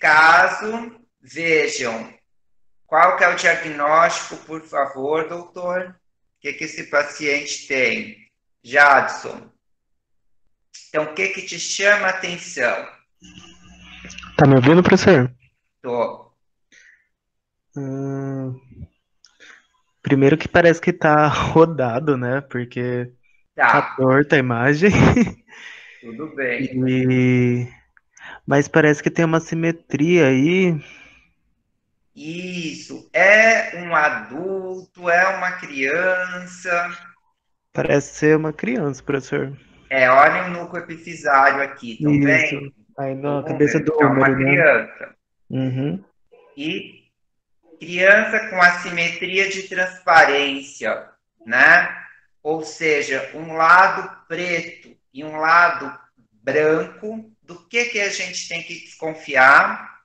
caso, vejam, qual que é o diagnóstico, por favor, doutor? O que esse paciente tem? Jadson. Então, o que te chama a atenção? Tá me ouvindo, professor? Tô. Hum, primeiro que parece que tá rodado, né? Porque tá Tá, torta a imagem. tudo bem. E... Mas parece que tem uma simetria aí. Isso. É um adulto, é uma criança. Parece ser uma criança, professor. Olhem o núcleo epifisário aqui, estão Isso. vendo? Aí O na cabeça número. do É uma úmero, né? criança. Uhum. E criança com assimetria de transparência, né? Ou seja, um lado preto e um lado branco. Do que a gente tem que desconfiar?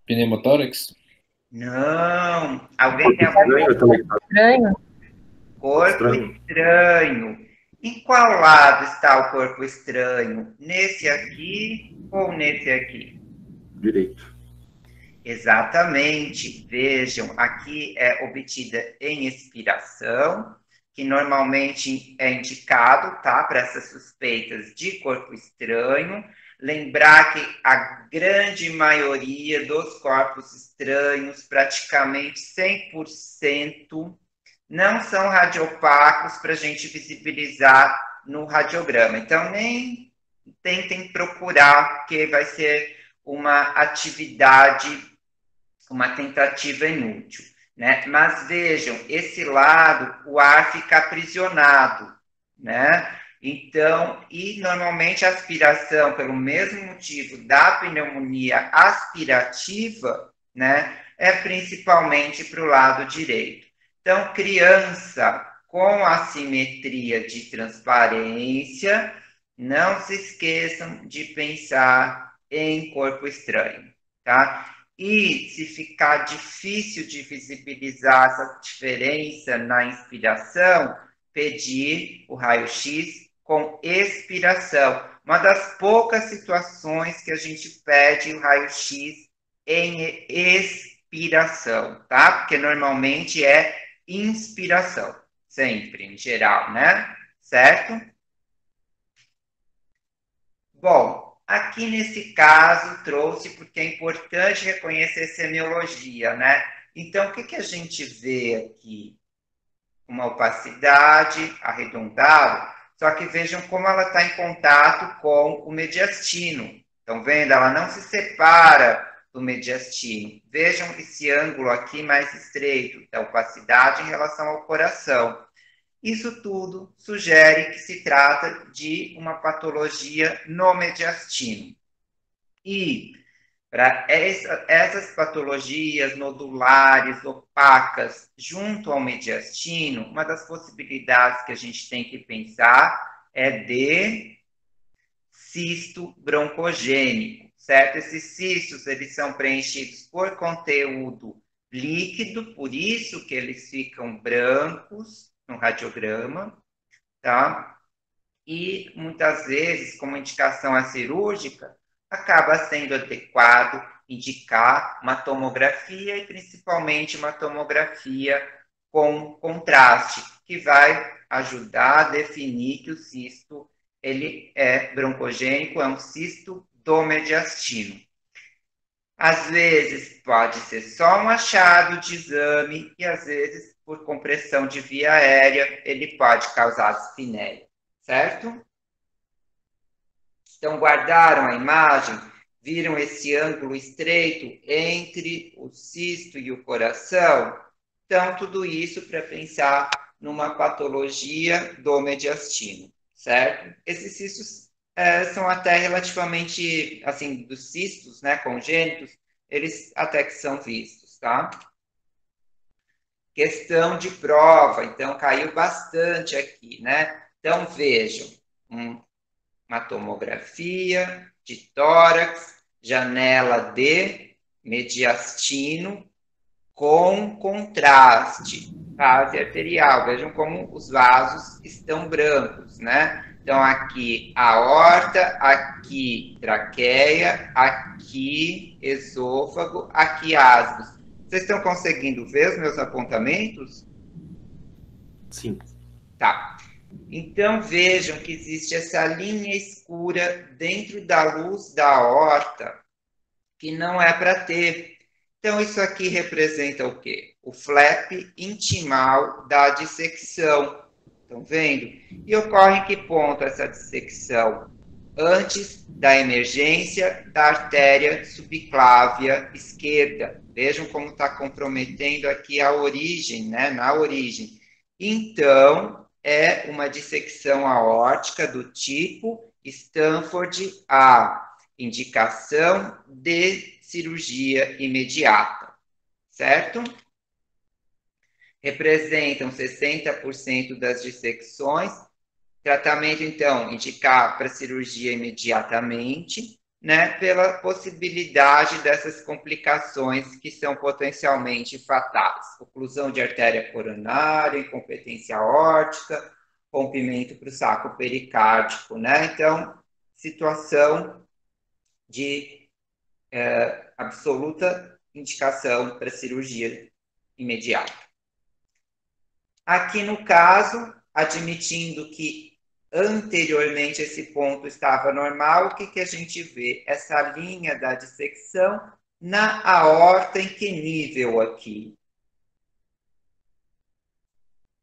Pneumotórax? Não. Alguém tem Corpo alguma estranho também tá Estranho. corpo estranho. estranho? Em qual lado está o corpo estranho? Nesse aqui ou nesse aqui? Direito. Exatamente. Vejam, aqui é obtida em expiração, que normalmente é indicado, tá, para essas suspeitas de corpo estranho. Lembrar que a grande maioria dos corpos estranhos, praticamente 100%, não são radiopacos para a gente visibilizar no radiograma. Então, nem tentem procurar, porque vai ser uma atividade, uma tentativa inútil. Né? Mas vejam, esse lado, o ar fica aprisionado. Né? Então, e normalmente a aspiração, pelo mesmo motivo da pneumonia aspirativa, né, é principalmente para o lado direito. Então, criança com assimetria de transparência, não se esqueçam de pensar em corpo estranho, tá? E se ficar difícil de visibilizar essa diferença na inspiração, pedir o raio-x com expiração. Uma das poucas situações que a gente pede o raio-x em expiração, tá? Porque normalmente é inspiração, sempre, em geral, né? Certo? Bom, aqui nesse caso trouxe porque é importante reconhecer semiologia, né? Então, o que a gente vê aqui? Uma opacidade arredondada, só que vejam como ela está em contato com o mediastino. Estão vendo? Ela não se separa do mediastino. Vejam esse ângulo aqui mais estreito da opacidade em relação ao coração. Isso tudo sugere que se trata de uma patologia no mediastino. E para essas patologias nodulares, opacas, junto ao mediastino, uma das possibilidades que a gente tem que pensar é de cisto broncogênico, certo? Esses cistos, eles são preenchidos por conteúdo líquido, por isso que eles ficam brancos no radiograma, tá? E muitas vezes, como indicação a cirúrgica, acaba sendo adequado indicar uma tomografia e principalmente uma tomografia com contraste, que vai ajudar a definir que o cisto ele é broncogênico, é um cisto do mediastino. Às vezes pode ser só um achado de exame e às vezes por compressão de via aérea ele pode causar dispneia, certo? Então, guardaram a imagem, viram esse ângulo estreito entre o cisto e o coração? Então, tudo isso para pensar numa patologia do mediastino, certo? Esses cistos são até relativamente, assim, dos cistos, né, congênitos, eles até que são vistos, tá? Questão de prova, então caiu bastante aqui, né? Então, vejam, uma tomografia de tórax, janela de mediastino com contraste, fase arterial. Vejam como os vasos estão brancos, né? Então, aqui aorta, aqui traqueia, aqui esôfago, aqui ascos. Vocês estão conseguindo ver os meus apontamentos? Sim. Tá. Então, vejam que existe essa linha escura dentro da luz da aorta, que não é para ter. Então, isso aqui representa o quê? O flap intimal da dissecção. Estão vendo? E ocorre em que ponto essa dissecção? Antes da emergência da artéria subclávia esquerda. Vejam como está comprometendo aqui a origem, né? Na origem. Então, é uma dissecção aórtica do tipo Stanford A, indicação de cirurgia imediata, certo? Representam 60% das dissecções. Tratamento, então, indicar para cirurgia imediatamente, né, pela possibilidade dessas complicações que são potencialmente fatais. Oclusão de artéria coronária, incompetência aórtica, rompimento para o saco pericárdico, né? Então, situação de absoluta indicação para cirurgia imediata. Aqui no caso, admitindo que anteriormente esse ponto estava normal, o que a gente vê? Essa linha da dissecção na aorta em que nível aqui?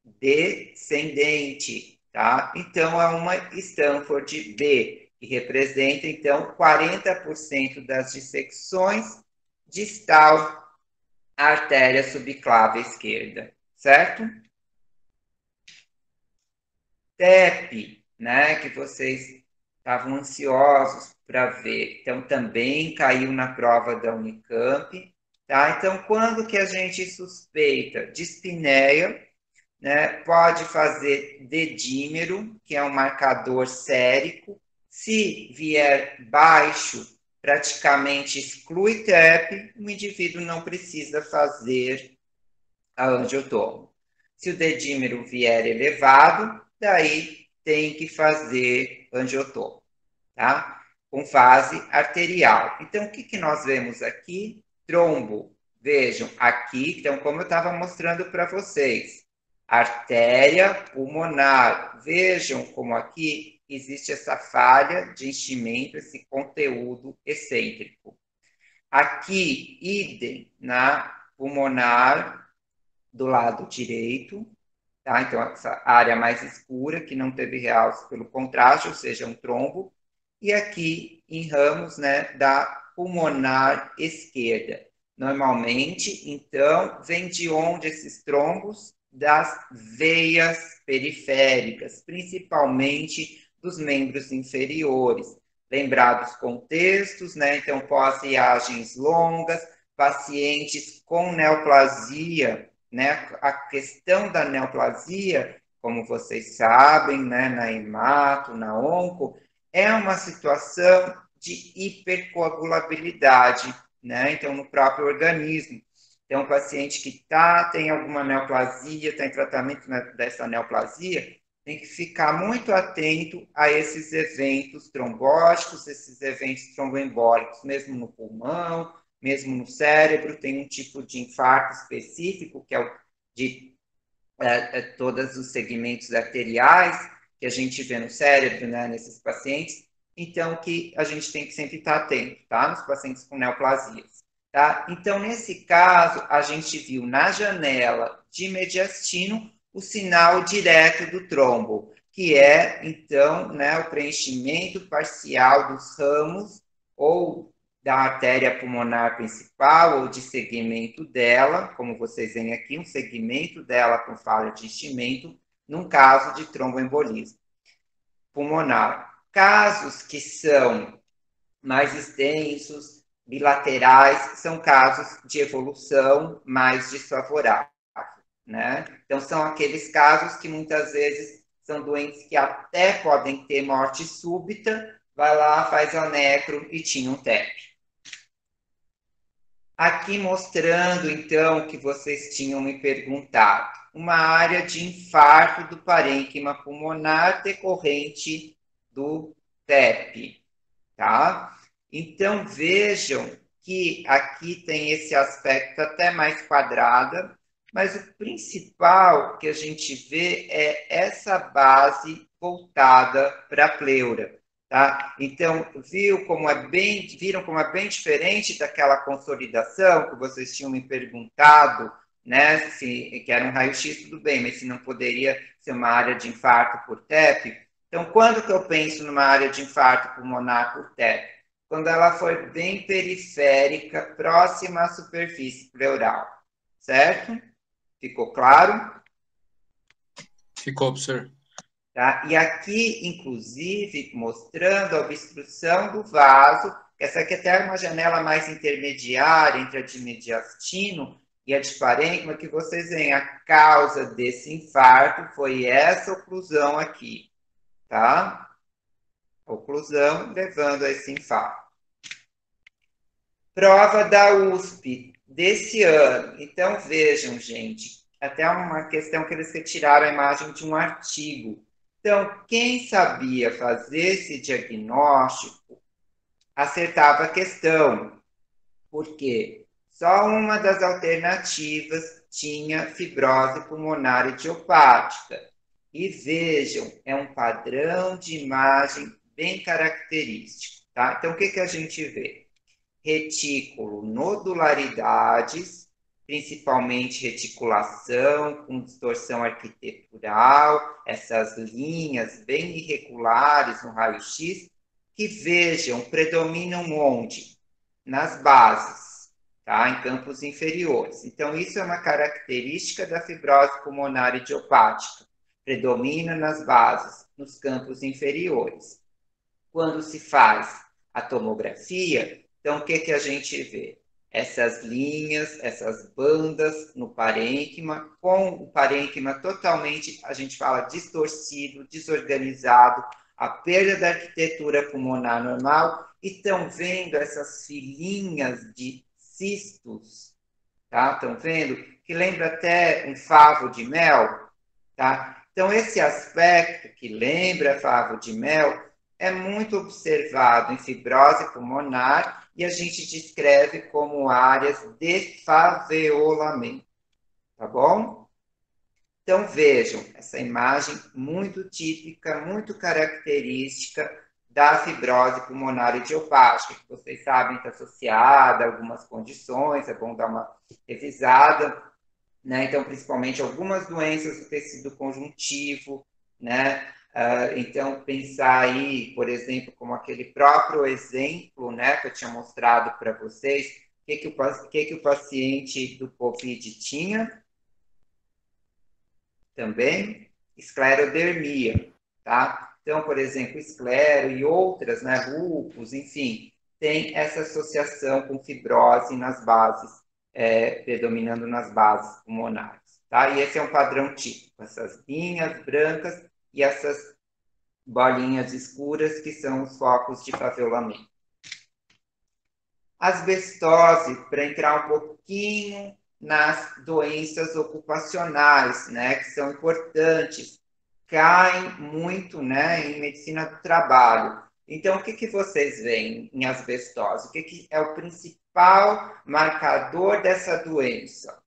Descendente, tá? Então, é uma Stanford B, que representa, então, 40% das dissecções distal artéria subclave esquerda, certo? TEP, né, que vocês estavam ansiosos para ver. Então, também caiu na prova da Unicamp. Tá? Então, quando que a gente suspeita? Dispneia, né, pode fazer dedímero, que é um marcador sérico. Se vier baixo, praticamente exclui TEP, o indivíduo não precisa fazer a angiotomo. Se o dedímero vier elevado, daí tem que fazer angiotomo, tá? Com fase arterial. Então, o que nós vemos aqui? Trombo. Vejam, aqui, então, como eu estava mostrando para vocês, artéria pulmonar. Vejam como aqui existe essa falha de enchimento, esse conteúdo excêntrico. Aqui, idem na pulmonar do lado direito, tá? Então, essa área mais escura, que não teve realce pelo contraste, ou seja, um trombo. E aqui, em ramos, né, da pulmonar esquerda. Normalmente, então, vem de onde esses trombos? Das veias periféricas, principalmente dos membros inferiores. Lembrar dos contextos, né? Então, pós-viagens longas, pacientes com neoplasia, né? A questão da neoplasia, como vocês sabem, né, na hemato, na onco, é uma situação de hipercoagulabilidade, né? Então, no próprio organismo. Então, o paciente que tem alguma neoplasia, está em tratamento dessa neoplasia, tem que ficar muito atento a esses eventos trombóticos, esses eventos tromboembólicos, mesmo no pulmão, mesmo no cérebro. Tem um tipo de infarto específico, que é o de todos os segmentos arteriais, que a gente vê no cérebro, né, nesses pacientes. Então, que a gente tem que sempre estar atento, tá? Nos pacientes com neoplasias. Tá? Então, nesse caso, a gente viu na janela de mediastino o sinal direto do trombo, que é, então, né, o preenchimento parcial dos ramos ou da artéria pulmonar principal ou de segmento dela, como vocês veem aqui, um segmento dela com falha de enchimento, num caso de tromboembolismo pulmonar. Casos que são mais extensos, bilaterais, são casos de evolução mais desfavorável, né? Então, são aqueles casos que muitas vezes são doentes que até podem ter morte súbita, vai lá, faz a necro e tinha um TEP. Aqui mostrando, então, o que vocês tinham me perguntado. Uma área de infarto do parênquima pulmonar decorrente do TEP, tá? Então, vejam que aqui tem esse aspecto até mais quadrado, mas o principal que a gente vê é essa base voltada para a pleura, tá? Então, viram como é bem diferente daquela consolidação que vocês tinham me perguntado, né? Se, que era um raio-x, tudo bem, mas se não poderia ser uma área de infarto por TEP. Então, quando que eu penso numa área de infarto pulmonar por TEP? Quando ela for bem periférica, próxima à superfície pleural, certo? Ficou claro? Ficou, professor. Tá? E aqui, inclusive, mostrando a obstrução do vaso, essa aqui até é uma janela mais intermediária entre a de mediastino e a de parênquima, que vocês veem, a causa desse infarto foi essa oclusão aqui, tá? Oclusão levando a esse infarto. Prova da USP desse ano. Então, vejam, gente, até uma questão que eles retiraram a imagem de um artigo. Então, quem sabia fazer esse diagnóstico acertava a questão, porque só uma das alternativas tinha fibrose pulmonar idiopática. E vejam, é um padrão de imagem bem característico, tá? Então, o que a gente vê? Retículo nodularidades, principalmente reticulação com distorção arquitetural, essas linhas bem irregulares no raio-x, que vejam, predominam onde? Nas bases, tá? Em campos inferiores. Então, isso é uma característica da fibrose pulmonar idiopática. Predomina nas bases, nos campos inferiores. Quando se faz a tomografia, então, o que a gente vê? Essas linhas, essas bandas no parênquima, com o parênquima totalmente, a gente fala, distorcido, desorganizado, a perda da arquitetura pulmonar normal, e estão vendo essas filinhas de cistos, tá? Estão vendo? Que lembra até um favo de mel, tá? Então, esse aspecto que lembra favo de mel é muito observado em fibrose pulmonar e a gente descreve como áreas de faveolamento, tá bom? Então vejam, essa imagem muito típica, muito característica da fibrose pulmonar idiopática, que vocês sabem está associada a algumas condições, é bom dar uma revisada, né? Então, principalmente algumas doenças do tecido conjuntivo, né? Então, pensar aí, por exemplo, como aquele próprio exemplo, né, que eu tinha mostrado para vocês, o que o paciente do COVID tinha? Também esclerodermia, tá? Então, por exemplo, esclero e outras, né, lúpus, enfim, tem essa associação com fibrose nas bases, predominando nas bases pulmonares, tá? E esse é um padrão típico, essas linhas brancas e essas bolinhas escuras que são os focos de faveolamento. Asbestose, para entrar um pouquinho nas doenças ocupacionais, né, que são importantes, caem muito, né, em medicina do trabalho. Então, o que vocês veem em asbestose? O que é o principal marcador dessa doença?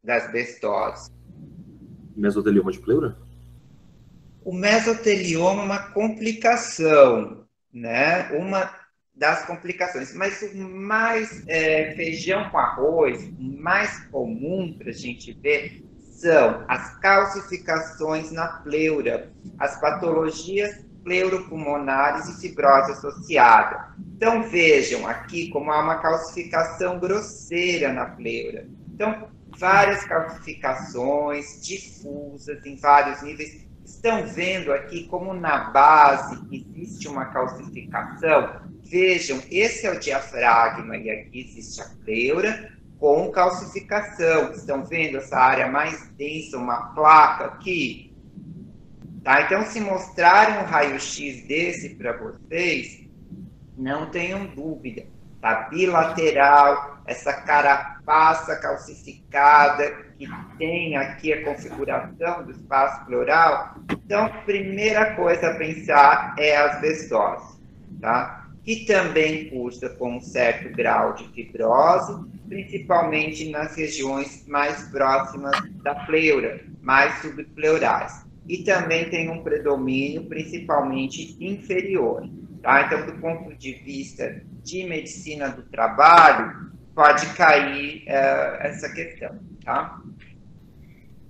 Da asbestose. Mesotelioma de pleura? O mesotelioma é uma complicação, né? Uma das complicações, mas o mais feijão com arroz, o mais comum para a gente ver são as calcificações na pleura, as patologias pleuropulmonares e fibrose associada. Então vejam aqui como há uma calcificação grosseira na pleura. Então, várias calcificações difusas em vários níveis. Estão vendo aqui como na base existe uma calcificação? Vejam, esse é o diafragma e aqui existe a pleura com calcificação. Estão vendo essa área mais densa, uma placa aqui? Tá? Então, se mostrarem um raio-x desse para vocês, não tenham dúvida. tá bilateral, essa carapaça calcificada que tem aqui a configuração do espaço pleural. Então, primeira coisa a pensar é a asbestose, tá? Que também cursa com um certo grau de fibrose, principalmente nas regiões mais próximas da pleura, mais subpleurais. E também tem um predomínio principalmente inferior. Tá? Então, do ponto de vista de medicina do trabalho, pode cair essa questão. Tá?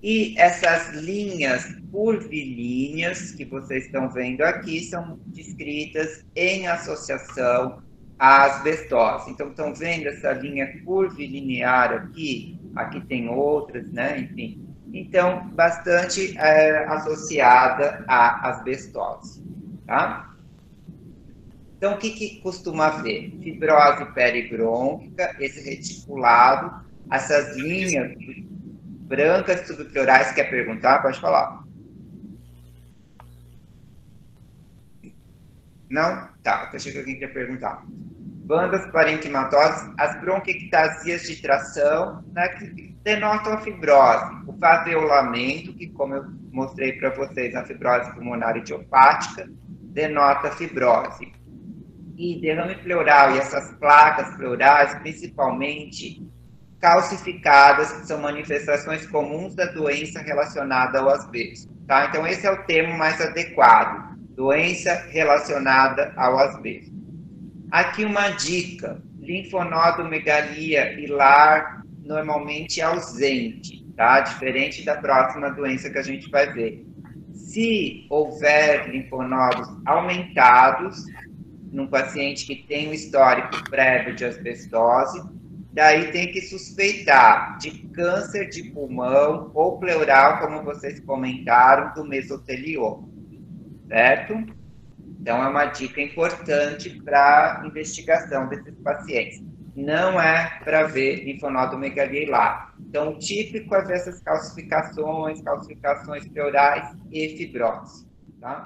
E essas linhas curvilíneas que vocês estão vendo aqui são descritas em associação à asbestose. Então, estão vendo essa linha curvilinear aqui? Aqui tem outras, né? Enfim. Então, bastante associada à asbestose. Tá? Então, o que costuma haver? Fibrose peribrônquica, esse reticulado, essas linhas brancas subpleurais. Quer perguntar? Pode falar. Não? Tá, eu achei que alguém queria perguntar. Bandas parenquimatosas, as bronquiectasias de tração, né, que denotam a fibrose. O vaseolamento, que como eu mostrei para vocês, a fibrose pulmonar idiopática, denota fibrose. E derrame pleural e essas placas pleurais, principalmente calcificadas, que são manifestações comuns da doença relacionada ao asbesto. Tá? Então, esse é o termo mais adequado, doença relacionada ao asbesto. Aqui uma dica, linfonodomegalia hilar normalmente ausente, tá? Diferente da próxima doença que a gente vai ver. Se houver linfonodos aumentados, num paciente que tem um histórico prévio de asbestose, daí tem que suspeitar de câncer de pulmão ou pleural, como vocês comentaram, do mesotelioma, certo? Então, é uma dica importante para a investigação desses pacientes. Não é para ver linfonodomegalia hilar. Então, o típico é ver essas calcificações pleurais e fibrose, tá?